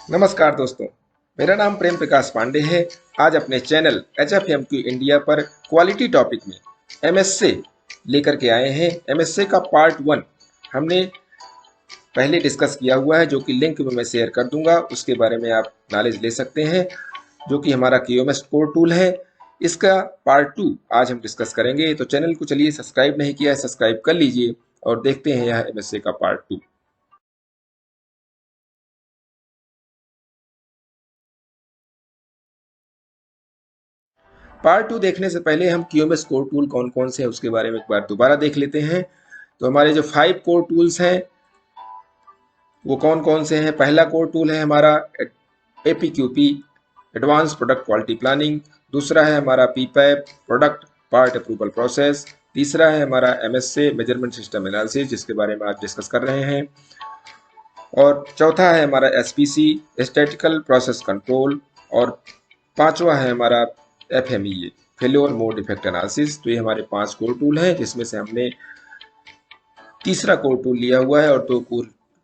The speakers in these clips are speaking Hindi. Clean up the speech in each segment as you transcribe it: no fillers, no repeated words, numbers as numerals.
नमस्कार दोस्तों, मेरा नाम प्रेम प्रकाश पांडे है। आज अपने चैनल HFMQ इंडिया पर क्वालिटी टॉपिक में MSc लेकर के आए हैं। MSc का पार्ट 1 हमने पहले डिस्कस किया हुआ है, जो कि लिंक में मैं शेयर कर दूंगा। उसके बारे में आप नॉलेज ले सकते हैं, जो कि हमारा QMS कोर टूल है। इसका पार्ट 2 आज हम डिस्कस करेंगे। तो चैनल को चलिए सब्सक्राइब नहीं किया है, सब्सक्राइब कर लीजिए और देखते हैं यह MSc का पार्ट 2। पार्ट 2 देखने से पहले हम QMS कोर टूल कौन कौन से हैं उसके बारे में एक बार दोबारा देख लेते हैं। तो हमारे जो 5 कोर टूल्स हैं वो कौन कौन से हैं। पहला कोर टूल है हमारा APQP, advance product quality planning. दूसरा है हमारा PPAP, product part approval process. तीसरा है हमारा MSc, मेजरमेंट सिस्टम एनालिसिस, जिसके बारे में आज डिस्कस कर रहे हैं। और चौथा है हमारा SPC, स्टैटिकल प्रोसेस कंट्रोल। और पांचवा है हमारा FMEA, failure mode effect analysis. तो ये हमारे 5 कोर टूल हैं, जिसमें से हमने तीसरा कोर टूल लिया हुआ है और 2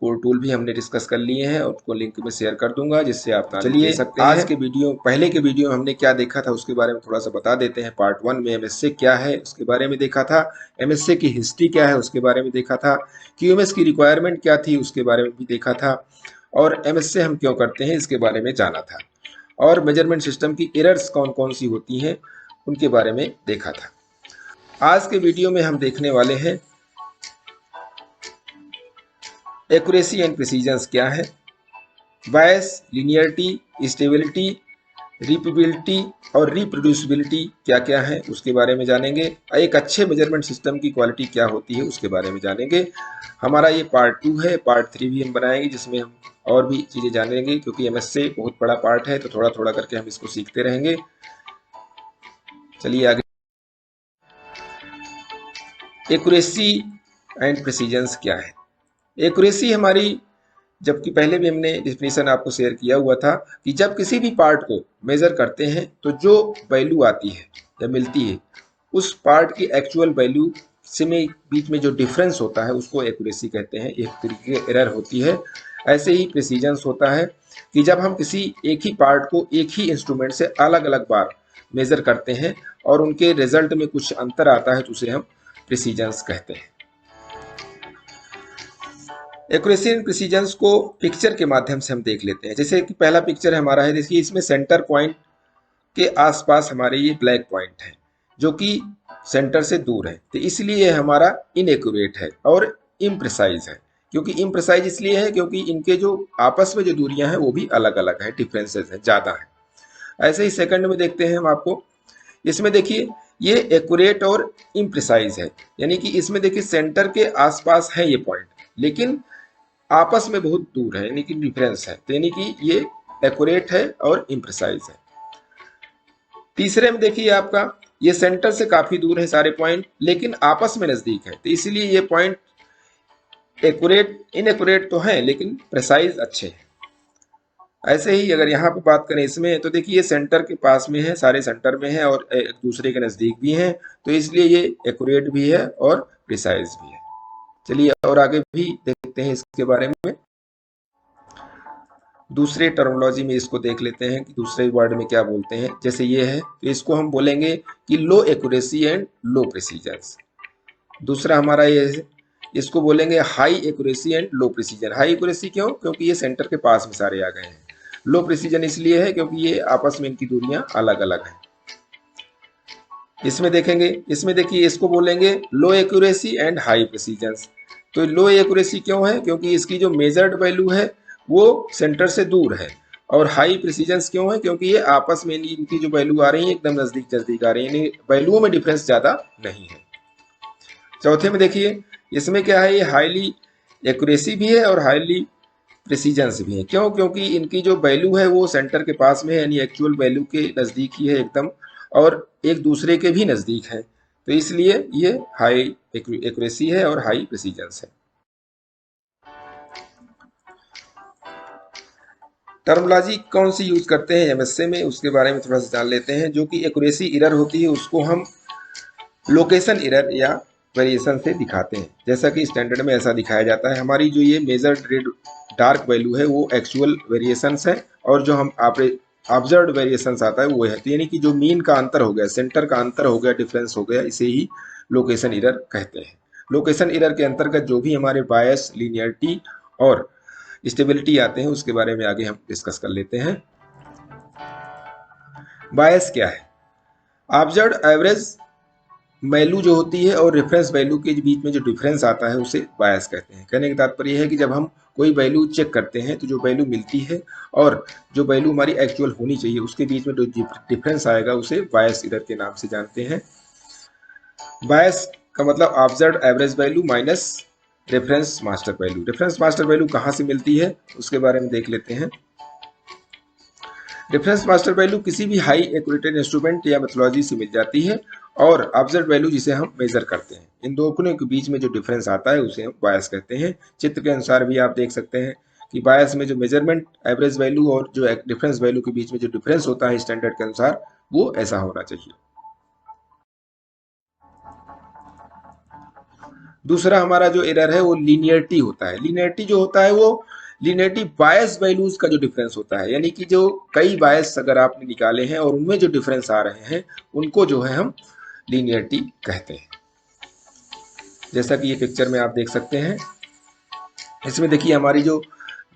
कोर टूल भी हमने डिस्कस कर लिए हैं और उसको लिंक में शेयर कर दूंगा, जिससे आप चलिए आज के वीडियो पहले के वीडियो में हमने क्या देखा था उसके बारे में थोड़ा सा बता देते हैं। पार्ट 1 में MSc क्या है उसके बारे में देखा था, MSc की हिस्ट्री क्या है उसके बारे में देखा था, QMS की रिक्वायरमेंट क्या थी उसके बारे में भी देखा था, और MSc हम क्यों करते हैं इसके बारे में जाना था, और मेजरमेंट सिस्टम की एरर्स कौन कौन सी होती हैं उनके बारे में देखा था। आज के वीडियो में हम देखने वाले हैं एक्यूरेसी एंड प्रिसीजंस क्या है, बायस, लीनियरिटी, स्टेबिलिटी, रिपीबिलिटी और रिप्रोड्यूसिबिलिटी क्या क्या है उसके बारे में जानेंगे। एक अच्छे मेजरमेंट सिस्टम की क्वालिटी क्या होती है उसके बारे में जानेंगे। हमारा ये पार्ट 2 है, पार्ट 3 भी हम बनाएंगे जिसमें हम और भी चीज़ें जानेंगे, क्योंकि MSc बहुत बड़ा पार्ट है, तो थोड़ा थोड़ा करके हम इसको सीखते रहेंगे। चलिए आगे। एक्यूरेसी एंड प्रिसीजंस क्या है। एक्यूरेसी हमारी, जबकि पहले भी हमने डिफिनीशन आपको शेयर किया हुआ था कि जब किसी भी पार्ट को मेजर करते हैं तो जो वैल्यू आती है या मिलती है उस पार्ट की एक्चुअल वैल्यू से में बीच में जो डिफरेंस होता है उसको एक्यूरेसी कहते हैं। एक तरीके की एरर होती है। ऐसे ही प्रिसीजंस होता है कि जब हम किसी एक ही पार्ट को एक ही इंस्ट्रूमेंट से अलग अलग बार मेजर करते हैं और उनके रिजल्ट में कुछ अंतर आता है तो उसे हम प्रिसीजंस कहते हैं। एक्यूरेसी एंड प्रिसीजंस को पिक्चर के माध्यम से हम देख लेते हैं। जैसे कि पहला पिक्चर हमारा है, देखिए इसमें सेंटर पॉइंट के आसपास हमारे ये ब्लैक पॉइंट है जो कि सेंटर से दूर है, तो इसलिए ये हमारा इनएक्यूरेट है और इम्प्रिसाइज है। क्योंकि इम्प्रिसाइज इसलिए है क्योंकि इनके जो आपस में जो दूरियां हैं वो भी अलग अलग है, डिफरेंसेस है, ज़्यादा है। ऐसे ही सेकंड में देखते हैं हम आपको, इसमें देखिए ये एक्यूरेट और इम्प्रिसाइज है, यानी कि इसमें देखिए सेंटर के आसपास है ये पॉइंट लेकिन आपस में बहुत दूर है, यानी कि डिफरेंस है, तो यानी कि ये एक्यूरेट है और इम्प्रिसाइज है। तीसरे में देखिए आपका ये सेंटर से काफी दूर है सारे पॉइंट लेकिन आपस में नजदीक है, तो इसलिए ये पॉइंट एक्यूरेट इनएक्यूरेट तो है लेकिन प्रिसाइज अच्छे हैं। ऐसे ही अगर यहाँ पे बात करें इसमें, तो देखिए ये सेंटर के पास में है, सारे सेंटर में है और एक दूसरे के नजदीक भी हैं, तो इसलिए ये एक्यूरेट भी है और प्रिसाइज भी है। चलिए और आगे भी देखते हैं इसके बारे में। दूसरे टर्मिनोलॉजी में इसको देख लेते हैं कि दूसरे वर्ड में क्या बोलते हैं। जैसे ये है तो इसको हम बोलेंगे कि लो एक्यूरेसी एंड लो प्रिसीजंस। दूसरा हमारा ये है, इसको बोलेंगे high accuracy and low precision. High accuracy क्यों? क्योंकि ये सेंटर के पास में सारे आ गए हैं। लो प्रिसीजन इसलिए है क्योंकि ये आपस में इनकी दूरियां अलग अलग हैं। इसमें देखेंगे, इसमें देखिए इसको बोलेंगे लो एक्यूरेसी एंड हाई प्रिसीजंस। तो लो एक्यूरेसी क्यों है? क्योंकि इसकी जो मेजर्ड वैल्यू है वो सेंटर से दूर है। और हाई प्रिसीजंस क्यों है? क्योंकि ये आपस में इनकी जो वैल्यू आ रही है एकदम नजदीक नजदीक आ रही है, वैल्यूओं में डिफरेंस ज्यादा नहीं है। चौथे में देखिए इसमें क्या है, ये हाईली एक्यूरेसी भी है और हाईली प्रिसीजंस भी है। क्यों? क्योंकि इनकी जो वैल्यू है वो सेंटर के पास में है, यानी एक्चुअल वैल्यू के नजदीक ही है एकदम, और एक दूसरे के भी नजदीक है, तो इसलिए ये हाई एक्यूरेसी है और हाई प्रिसीजंस है। टर्मोलॉजी कौन सी यूज करते हैं MSc में उसके बारे में थोड़ा सा जान लेते हैं। जो कि एक्यूरेसी एरर होती है उसको हम लोकेशन एरर या वेरिएशन से दिखाते हैं। जैसा कि स्टैंडर्ड में ऐसा दिखाया जाता है। हमारी जो ये मेजर्ड डार्क वैल्यू है वो एक्चुअल वेरिएशंस है, और जो हम ऑब्जर्व्ड वेरिएशंस आता है वो है। तो यानी कि जो मीन का अंतर हो गया, सेंटर का अंतर हो गया, डिफरेंस हो गया, इसे ही लोकेशन एरर कहते हैं। लोकेशन एरर के अंतर्गत जो भी हमारे बायस, लीनियरिटी और स्टेबिलिटी आते हैं उसके बारे में आगे हम डिस्कस कर लेते हैं। बायस क्या है? ऑब्जर्व्ड एवरेज वैल्यू जो होती है और रेफरेंस वैल्यू के बीच में जो डिफरेंस आता है उसे बायस कहते हैं। कहने का तात्पर्य है कि जब हम कोई वैल्यू चेक करते हैं तो जो वैल्यू मिलती है और जो वैल्यू हमारी एक्चुअल होनी चाहिए उसके बीच में जो डिफरेंस आएगा उसे बायस एरर के नाम से जानते हैं। बायस का मतलब observed average value minus reference master value. Reference master value कहाँ से मिलती है उसके बारे में देख लेते हैं। रेफरेंस मास्टर वैल्यू किसी भी हाई एक्यूरेटेड इंस्ट्रूमेंट या मेथोलॉजी से मिल जाती है, और ऑब्जर्व वैल्यू जिसे हम मेजर करते हैं, इन दोनों के बीच में जो डिफरेंस आता है उसे हम बायस कहते हैं। चित्र के अनुसार भी आप देख सकते हैं कि बायस में जो मेजरमेंट एवरेज वैल्यू और जो डिफरेंस वैल्यू के बीच में जो डिफरेंस होता है स्टैंडर्ड के अनुसार वो ऐसा होना चाहिए। दूसरा हमारा जो एरर है वो लीनियरिटी होता है। लीनियरिटी जो होता है वो लीनियरिटी बायस वैल्यूज का जो डिफरेंस होता है, यानी कि जो कई बायस अगर आपने निकाले हैं और उनमें जो डिफरेंस आ रहे हैं उनको जो है हम लीनियरिटी कहते हैं। जैसा कि ये पिक्चर में आप देख सकते हैं, इसमें देखिए हमारी जो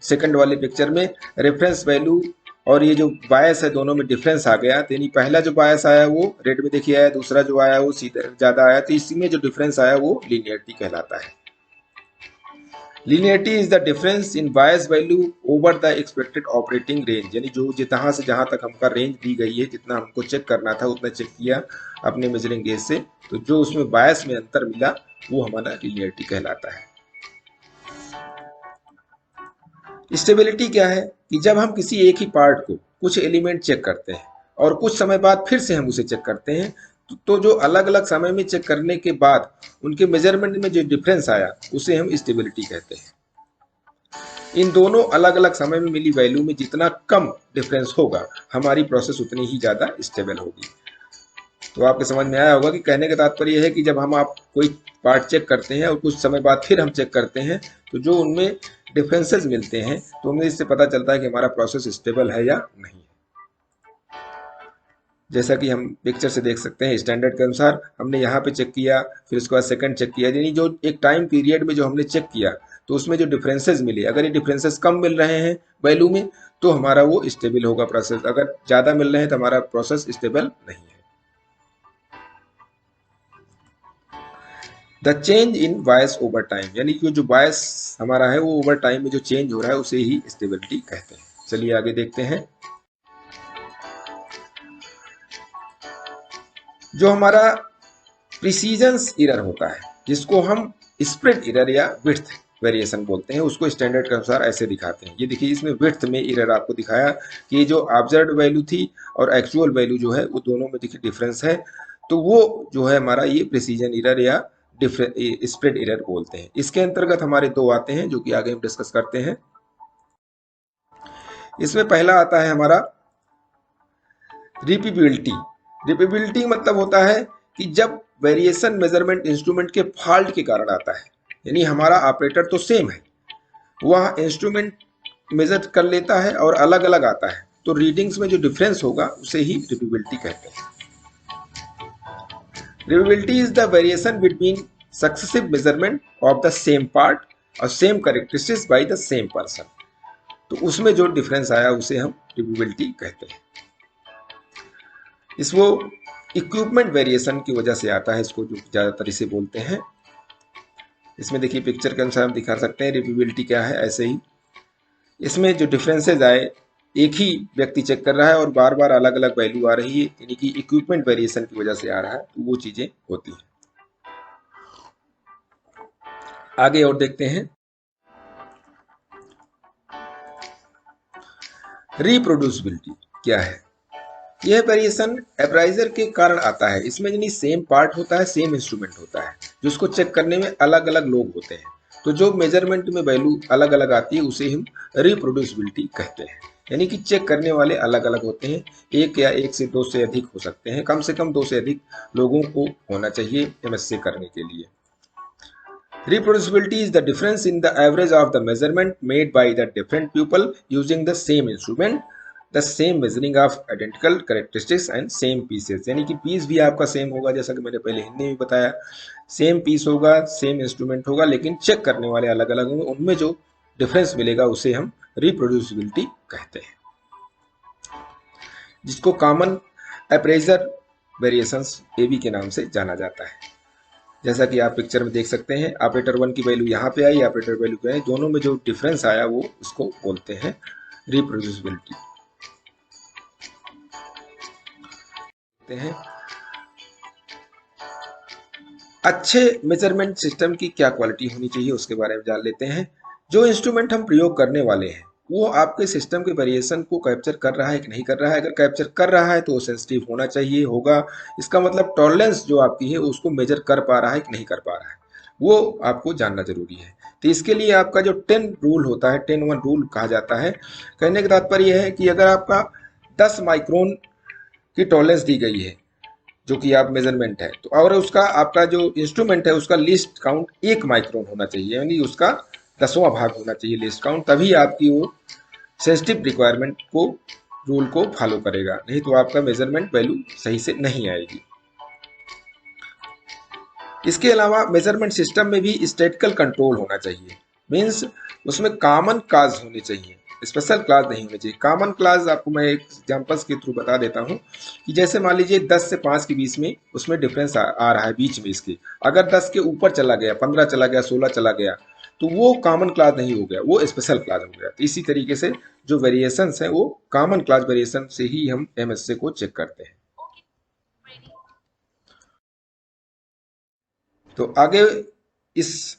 सेकंड वाले पिक्चर में रेफरेंस वैल्यू और ये जो बायस है दोनों में डिफरेंस आ गया। तो यानी पहला जो बायस आया वो रेड में देखिए आया, दूसरा जो आया वो सीधा ज्यादा आया, तो इसी में जो डिफरेंस आया वो लीनियरिटी कहलाता है। Linearity is the difference in bias value over the expected operating range, यानी जो जहां से जहां तक हमका रेंज दी गई है, जितना हमको चेक करना था उतना चेक किया अपने मेजरिंग गेज से, तो जो उसमें बायस में अंतर मिला वो हमारा लीनियरिटी कहलाता है। स्टेबिलिटी क्या है कि जब हम किसी एक ही पार्ट को कुछ एलिमेंट चेक करते हैं और कुछ समय बाद फिर से हम उसे चेक करते हैं, तो जो अलग अलग समय में चेक करने के बाद उनके मेजरमेंट में जो डिफरेंस आया उसे हम स्टेबिलिटी कहते हैं। इन दोनों अलग अलग समय में मिली वैल्यू में जितना कम डिफरेंस होगा हमारी प्रोसेस उतनी ही ज़्यादा स्टेबल होगी। तो आपके समझ में आया होगा कि कहने का तात्पर्य है कि जब हम आप कोई पार्ट चेक करते हैं और कुछ समय बाद फिर हम चेक करते हैं तो जो उनमें डिफरेंसेस मिलते हैं तो हमें इससे पता चलता है कि हमारा प्रोसेस स्टेबल है या नहीं है। जैसा कि हम पिक्चर से देख सकते हैं, स्टैंडर्ड के अनुसार हमने यहाँ पे चेक किया, फिर उसके बाद सेकंड चेक किया, यानी जो एक टाइम पीरियड में जो हमने चेक किया तो उसमें जो डिफरेंसेस मिले, अगर ये डिफरेंसेस कम मिल रहे हैं वैल्यू में तो हमारा वो स्टेबल होगा प्रोसेस, अगर ज़्यादा मिल रहे हैं तो हमारा प्रोसेस स्टेबल नहीं है। The change in bias over time, यानी कि जो बायस हमारा है वो ओवर टाइम में जो चेंज हो रहा है उसे ही स्टेबिलिटी कहते हैं। चलिए आगे देखते हैं। जो हमारा प्रिसीजन एरर होता है जिसको हम स्प्रेड एरर या विड्थ वेरिएशन बोलते हैं, उसको स्टैंडर्ड के अनुसार ऐसे दिखाते हैं। ये देखिए इसमें विड्थ में एरर आपको दिखाया कि जो ऑब्जर्व्ड वैल्यू थी और एक्चुअल वैल्यू जो है वो दोनों में देखिए डिफरेंस है, तो वो जो है हमारा ये प्रिसीजन एरर या स्प्रेड एरर बोलते हैं। इसके अंतर्गत हमारे दो आते हैं जो कि आगे हम डिस्कस करते हैं। इसमें पहला आता है हमारा रिपीबिलिटी। रिपीबिलिटी मतलब होता है कि जब वेरिएशन मेजरमेंट इंस्ट्रूमेंट के फॉल्ट के कारण आता है, यानी हमारा ऑपरेटर तो सेम है, वह इंस्ट्रूमेंट मेजर कर लेता है और अलग अलग आता है, तो रीडिंग्स में जो डिफरेंस होगा उसे ही रिपीबिलिटी कहते हैं। Repeatability is the variation between successive measurement of the same part और same characteristics by the same person, तो उसमें जो डिफरेंस आया उसे हम रिपीबिलिटी कहते हैं। इसको इक्विपमेंट वेरिएशन की वजह से आता है, इसको जो ज़्यादातर इसे बोलते हैं। इसमें देखिए पिक्चर के अनुसार हम दिखा सकते हैं रिपीबिलिटी क्या है। ऐसे ही इसमें जो डिफरेंसेज आए, एक ही व्यक्ति चेक कर रहा है और बार बार अलग अलग वैल्यू आ रही है, यानी कि इक्विपमेंट वेरिएशन की वजह से आ रहा है, तो वो चीज़ें होती हैं। आगे और देखते हैं। रिप्रोड्यूसिबिलिटी क्या है? यह वेरिएशन एप्राइजर के कारण आता है। इसमें यानी सेम पार्ट होता है, सेम इंस्ट्रूमेंट होता है, जिसको चेक करने में अलग अलग लोग होते हैं, तो जो मेजरमेंट में वैल्यू अलग अलग आती है उसे हम रिप्रोड्यूसिबिलिटी कहते हैं। यानी कि चेक करने वाले अलग अलग होते हैं, एक या एक से दो से अधिक हो सकते हैं, कम से कम दो से अधिक लोगों को होना चाहिए एमएससी करने के लिए। Reproducibility is the difference in the average of the measurement made by the different people using the same instrument, the same measuring of identical characteristics and same pieces। यानी कि पीस भी आपका सेम होगा, जैसा कि मैंने पहले हिंदी में बताया, सेम पीस होगा, सेम इंस्ट्रूमेंट होगा, लेकिन चेक करने वाले अलग अलग होंगे, उनमें जो डिफरेंस मिलेगा उसे हम रिप्रोड्यूसिबिलिटी कहते हैं, जिसको कॉमन अप्रेजर वेरिएशंस एबी के नाम से जाना जाता है। जैसा कि आप पिक्चर में देख सकते हैं, ऑपरेटर 1 की वैल्यू यहाँ पे आई, ऑपरेटर वैल्यू पे आई, दोनों में जो डिफरेंस आया वो उसको बोलते हैं रिप्रोड्यूसिबिलिटी। हैं अच्छे मेजरमेंट सिस्टम की क्या क्वालिटी होनी चाहिए उसके बारे में जान लेते हैं। जो इंस्ट्रूमेंट हम प्रयोग करने वाले हैं वो आपके सिस्टम के वेरिएशन को कैप्चर कर रहा है कि नहीं कर रहा है। अगर कैप्चर कर रहा है तो वो सेंसिटिव होना चाहिए, होगा। इसका मतलब टॉलरेंस जो आपकी है उसको मेजर कर पा रहा है कि नहीं कर पा रहा है, वो आपको जानना जरूरी है। तो इसके लिए आपका जो 10 रूल होता है, 10-1 रूल कहा जाता है। कहने का तात्पर्य यह है कि अगर आपका 10 माइक्रोन की टॉलरेंस दी गई है जो कि आप मेजरमेंट है, तो और उसका आपका जो इंस्ट्रूमेंट है उसका लीस्ट काउंट 1 माइक्रोन होना चाहिए, यानी उसका 10वां भाग होना चाहिए लीस्ट काउंट, तभी आपकी वो सेंसिटिव रिक्वायरमेंट को रूल को फॉलो करेगा, नहीं तो आपका मेजरमेंट वैल्यू सही से नहीं आएगी। इसके अलावा मेजरमेंट सिस्टम में भी स्टैटिकल कंट्रोल होना चाहिए, मीन्स उसमें कॉमन क्लास होनी चाहिए, स्पेशल क्लास नहीं होनी चाहिए। कॉमन क्लास आपको मैं एक एग्जांपल्स के थ्रू बता देता हूं कि जैसे मान लीजिए 10 से 5 के बीच में उसमें डिफरेंस आ रहा है बीच में इसके, अगर 10 के ऊपर चला गया, 15 चला गया, 16 चला गया, तो वो कॉमन क्लास नहीं हो गया, वो स्पेशल क्लास हो गया। तो इसी तरीके से जो वेरिएशंस है वो कॉमन क्लास वेरिएशन से ही हम एमएसए को चेक करते हैं। तो आगे इस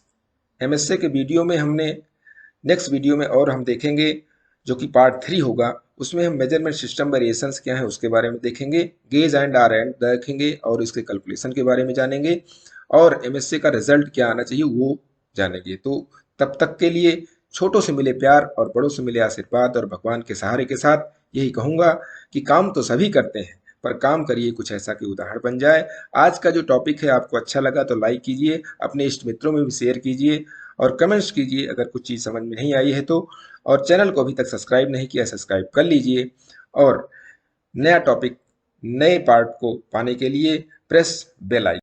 एमएसए के वीडियो में नेक्स्ट वीडियो में और हम देखेंगे जो कि पार्ट 3 होगा, उसमें हम मेजरमेंट सिस्टम वेरिएशंस क्या है उसके बारे में देखेंगे, गेज एंड आर एंड देखेंगे और इसके कैलकुलेशन के बारे में जानेंगे, और एमएसए का रिजल्ट क्या आना चाहिए वो जानेंगे। तो तब तक के लिए छोटों से मिले प्यार और बड़ों से मिले आशीर्वाद और भगवान के सहारे के साथ यही कहूँगा कि काम तो सभी करते हैं, पर काम करिए कुछ ऐसा कि उदाहरण बन जाए। आज का जो टॉपिक है आपको अच्छा लगा तो लाइक कीजिए, अपने इष्ट मित्रों में भी शेयर कीजिए और कमेंट्स कीजिए अगर कुछ चीज़ समझ में नहीं आई है तो, और चैनल को अभी तक सब्सक्राइब नहीं किया सब्सक्राइब कर लीजिए, और नया टॉपिक नए पार्ट को पाने के लिए प्रेस बेल आइकन।